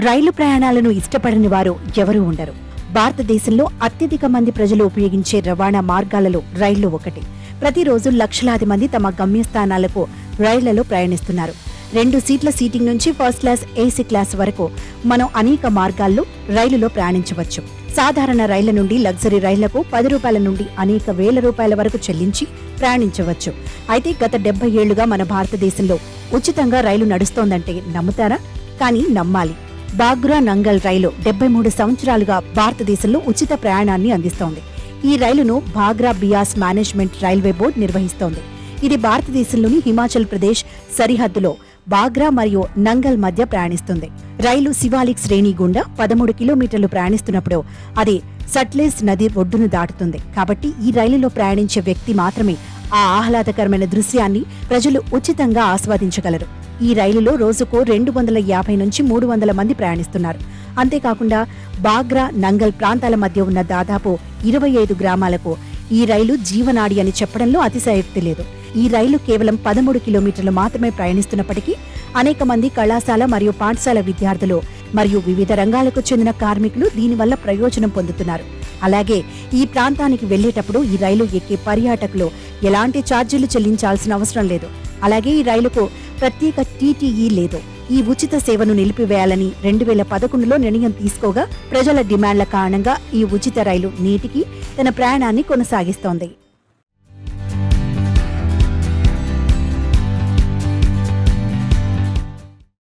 రైలు ప్రయాణాలను ఇష్టపడని వారు ఎవరూ ఉండరు. భారతదేశంలో అత్యధిక మంది ప్రజలు ఉపయోగించే రవాణా మార్గాలలో రైళ్లు ఒకటి. ప్రతిరోజు లక్షలాది మంది తమ గమ్యస్థానాలకు రైళ్లలో ప్రయాణిస్తున్నారు. 2 సీట్ల సీటింగ్ నుంచి ఫస్ట్ క్లాస్, ఏసీ క్లాస్ వరకు మనం అనేక మార్గాల్లో రైలులో ప్రయాణించవచ్చు. సాధారణ రైళ్ల నుండి లగ్జరీ రైళ్లకు 10 రూపాయల నుండి అనేక వేల రూపాయల వరకు చెల్లించి ప్రయాణించవచ్చు. అయితే గత 70 ఏళ్లుగా మన భారతదేశంలో ఉచితంగా రైలు నడుస్తోందంటే నమ్ముతారా? కానీ నమ్మాలి. బాగ్రా నంగల్ రైలు 73 సంవత్సరాలుగా భారతదేశంలో ఉచిత ప్రయాణాన్ని అందిస్తోంది. ఈ రైలును Bhakra Beas management railway board నిర్వహిస్తోంది. ఇది భారతదేశంలోని హిమాచల్ ప్రదేశ్ సరిహద్దులో బాగ్రా మరియు నంగల్ మధ్య ప్రయాణిస్తుంది. రైలు శివాలిక్ శ్రేణి గుండా 13 కిలోమీటర్లు ప్రయాణిస్తున్నప్పుడు అది సట్లెజ్ నది ఒడ్డును దాటుతుంది. కాబట్టి ఈ రైలులో ప్రయాణించే వ్యక్తి మాత్రమే ఆ ఆహ్లాదకరమైన దృశ్యాన్ని ప్రజలు ఉచితంగా ఆస్వాదించగలరు. ఈ రైలులో రోజుకు 250 నుంచి 300 మంది ప్రయాణిస్తున్నారు. అంతేకాకుండా బాగ్రా నంగల్ ప్రాంతాల మధ్య ఉన్న దాదాపు 25 గ్రామాలకు ఈ రైలు జీవనాడి అని చెప్పడంలో అతిశయోక్తి లేదు. ఈ రైలు కేవలం 13 కిలోమీటర్లు మాత్రమే ప్రయాణిస్తున్నప్పటికీ అనేక మంది కళాశాల మరియు పాఠశాల విద్యార్థులు మరియు వివిధ రంగాలకు చెందిన కార్మికులు దీనివల్ల ప్రయోజనం పొందుతున్నారు. అలాగే ఈ ప్రాంతానికి వెళ్లేటప్పుడు ఈ రైలు ఎక్కే పర్యాటకులు ఎలాంటి ఛార్జీలు చెల్లించాల్సిన అవసరం లేదు. అలాగే ఈ రైలుకు ప్రత్యేక టీటీఈ లేదు. ఈ ఉచిత సేవను నిలిపివేయాలని 2011లో నిర్ణయం తీసుకోగా ప్రజల డిమాండ్ల కారణంగా ఈ ఉచిత రైలు నేటికి తన ప్రయాణాన్ని కొనసాగిస్తోంది.